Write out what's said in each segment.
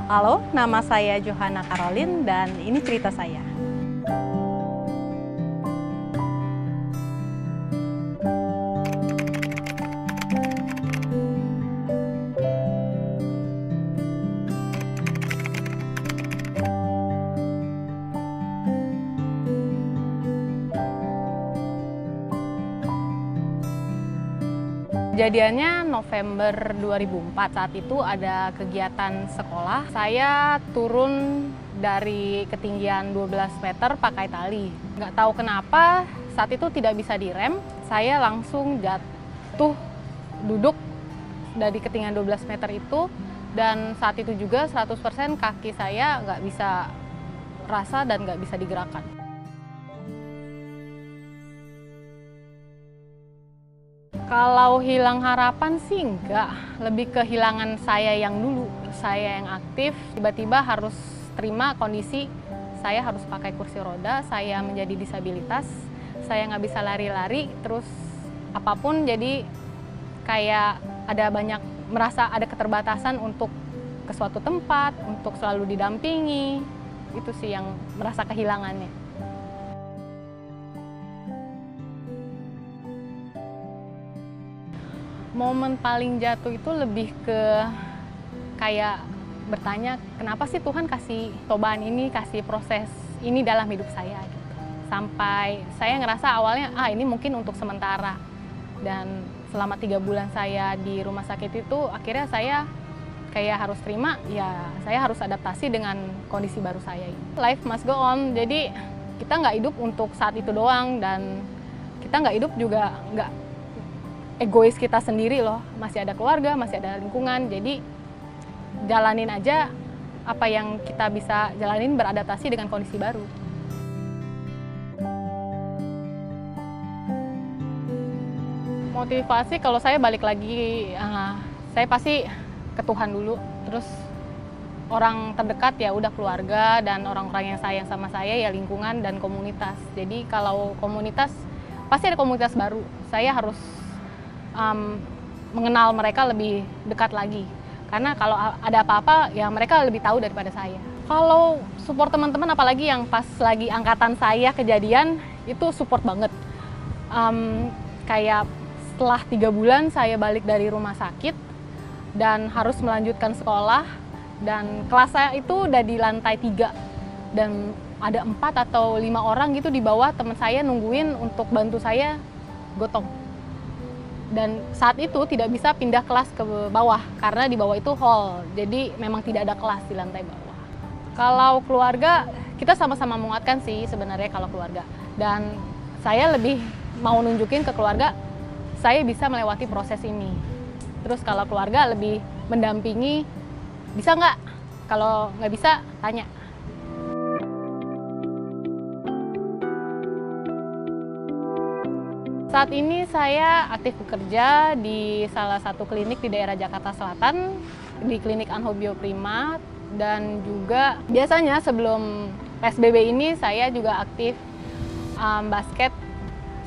Halo, nama saya Johanna Caroline dan ini cerita saya. Kejadiannya November 2004, saat itu ada kegiatan sekolah. Saya turun dari ketinggian 12 meter pakai tali. Nggak tahu kenapa saat itu tidak bisa direm, saya langsung jatuh duduk dari ketinggian 12 meter itu. Dan saat itu juga 100% kaki saya nggak bisa rasa dan nggak bisa digerakkan. Kalau hilang harapan sih enggak, lebih kehilangan saya yang dulu. Saya yang aktif, tiba-tiba harus terima kondisi saya harus pakai kursi roda, saya menjadi disabilitas, saya nggak bisa lari-lari, terus apapun jadi kayak ada banyak, merasa ada keterbatasan untuk ke suatu tempat, untuk selalu didampingi, itu sih yang merasa kehilangannya. Momen paling jatuh itu lebih ke kayak bertanya, kenapa sih Tuhan kasih cobaan ini, kasih proses ini dalam hidup saya gitu. Sampai saya ngerasa awalnya, ini mungkin untuk sementara. Dan selama 3 bulan saya di rumah sakit itu, akhirnya saya kayak harus terima, ya saya harus adaptasi dengan kondisi baru saya ini. Life must go on, jadi kita nggak hidup untuk saat itu doang, dan kita nggak hidup juga nggak egois kita sendiri loh, masih ada keluarga, masih ada lingkungan, jadi jalanin aja apa yang kita bisa jalanin, beradaptasi dengan kondisi baru. Motivasi kalau saya balik lagi, saya pasti ke Tuhan dulu, terus orang terdekat ya udah keluarga dan orang-orang yang sayang sama saya ya lingkungan dan komunitas. Jadi kalau komunitas, pasti ada komunitas baru, saya harus mengenal mereka lebih dekat lagi. Karena kalau ada apa-apa, ya mereka lebih tahu daripada saya. Kalau support teman-teman, apalagi yang pas lagi angkatan saya kejadian, itu support banget. Kayak setelah 3 bulan saya balik dari rumah sakit, dan harus melanjutkan sekolah, dan kelas saya itu udah di lantai 3. Dan ada 4 atau 5 orang gitu di bawah, teman saya nungguin untuk bantu saya gotong. Dan saat itu tidak bisa pindah kelas ke bawah karena di bawah itu hall, jadi memang tidak ada kelas di lantai bawah. Kalau keluarga, kita sama-sama menguatkan sih sebenarnya kalau keluarga, dan saya lebih mau nunjukin ke keluarga saya bisa melewati proses ini. Terus kalau keluarga lebih mendampingi, bisa nggak? Kalau nggak bisa, tanya. Saat ini saya aktif bekerja di salah satu klinik di daerah Jakarta Selatan, di klinik Anho Bio Prima, dan juga biasanya sebelum PSBB ini saya juga aktif basket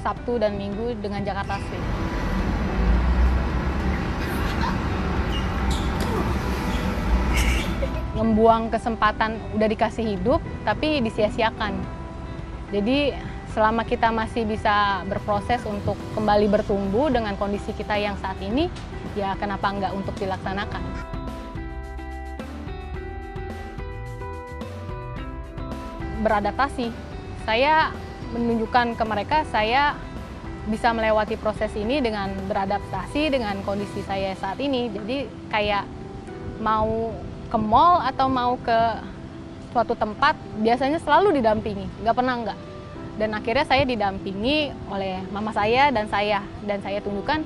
Sabtu dan Minggu dengan Jakarta Street. Membuang kesempatan, udah dikasih hidup tapi disia-siakan. Jadi selama kita masih bisa berproses untuk kembali bertumbuh dengan kondisi kita yang saat ini, ya kenapa enggak untuk dilaksanakan. Beradaptasi, saya menunjukkan ke mereka saya bisa melewati proses ini dengan beradaptasi dengan kondisi saya saat ini. Jadi kayak mau ke mall atau mau ke suatu tempat, biasanya selalu didampingi, nggak pernah enggak. Dan akhirnya saya didampingi oleh mama saya, dan saya tunjukkan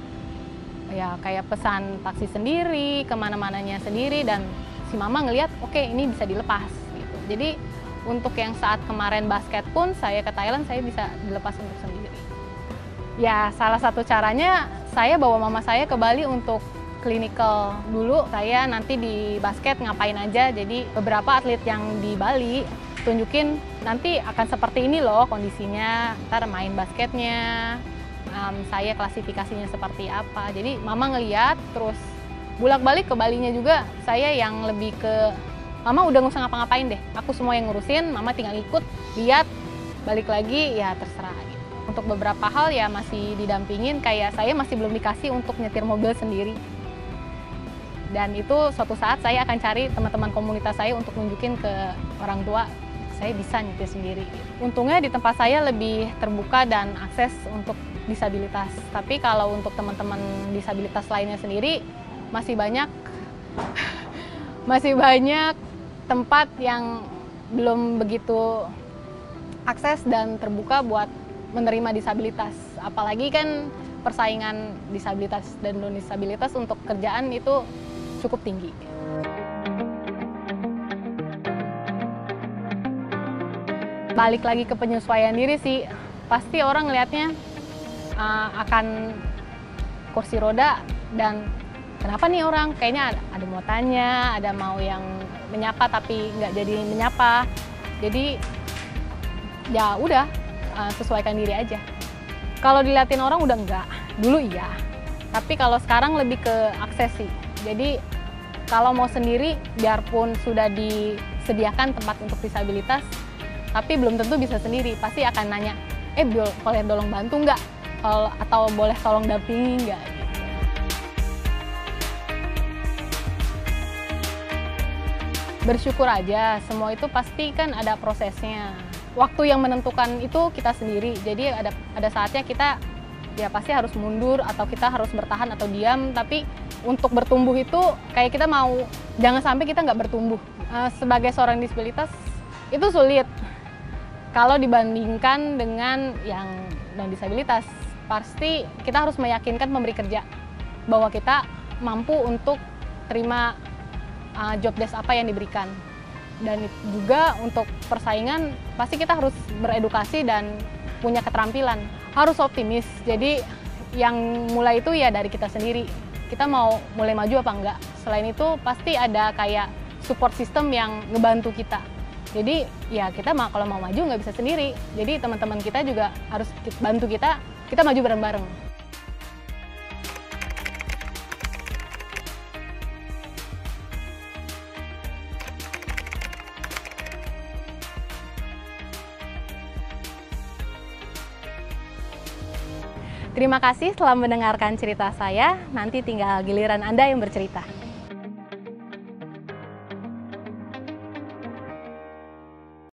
ya kayak pesan taksi sendiri, kemana-mananya sendiri, dan si mama ngelihat oke, ini bisa dilepas gitu. Jadi untuk yang saat kemarin basket pun saya ke Thailand, saya bisa dilepas untuk sendiri. Ya salah satu caranya saya bawa mama saya ke Bali untuk clinical dulu. Saya nanti di basket ngapain aja, jadi beberapa atlet yang di Bali tunjukin nanti akan seperti ini loh kondisinya, ntar main basketnya, saya klasifikasinya seperti apa. Jadi mama ngeliat, terus bolak-balik ke Balinya juga saya yang lebih ke Mama udah nggak usah ngapa-ngapain deh, aku semua yang ngurusin, Mama tinggal ikut, lihat, balik lagi ya terserah gitu. Untuk beberapa hal ya masih didampingin, kayak saya masih belum dikasih untuk nyetir mobil sendiri. Dan itu suatu saat saya akan cari teman-teman komunitas saya untuk nunjukin ke orang tua, saya bisa nyetir sendiri. Untungnya di tempat saya lebih terbuka dan akses untuk disabilitas. Tapi kalau untuk teman-teman disabilitas lainnya sendiri, masih banyak tempat yang belum begitu akses dan terbuka buat menerima disabilitas. Apalagi kan persaingan disabilitas dan non-disabilitas untuk kerjaan itu cukup tinggi. Balik lagi ke penyesuaian diri sih, pasti orang ngelihatnya akan kursi roda dan kenapa nih orang kayaknya ada mau tanya, ada mau yang menyapa tapi nggak jadi menyapa. Jadi ya udah sesuaikan diri aja. Kalau diliatin orang udah enggak, dulu iya. Tapi kalau sekarang lebih ke akses sih. Jadi kalau mau sendiri, biarpun sudah disediakan tempat untuk disabilitas, tapi belum tentu bisa sendiri. Pasti akan nanya, boleh tolong bantu nggak? Atau boleh tolong dampingi nggak? Bersyukur aja, semua itu pasti kan ada prosesnya. Waktu yang menentukan itu kita sendiri, jadi ada saatnya kita ya pasti harus mundur atau kita harus bertahan atau diam, tapi untuk bertumbuh itu kayak kita mau, jangan sampai kita nggak bertumbuh. Sebagai seorang disabilitas itu sulit kalau dibandingkan dengan yang non-disabilitas. Pasti kita harus meyakinkan pemberi kerja bahwa kita mampu untuk terima job desk apa yang diberikan. Dan juga untuk persaingan pasti kita harus beredukasi dan punya keterampilan. Harus optimis, jadi yang mulai itu ya dari kita sendiri. Kita mau mulai maju apa enggak. Selain itu pasti ada kayak support system yang ngebantu kita. Jadi ya kita kalau mau maju nggak bisa sendiri. Jadi teman-teman kita juga harus bantu kita maju bareng-bareng. Terima kasih telah mendengarkan cerita saya. Nanti tinggal giliran Anda yang bercerita.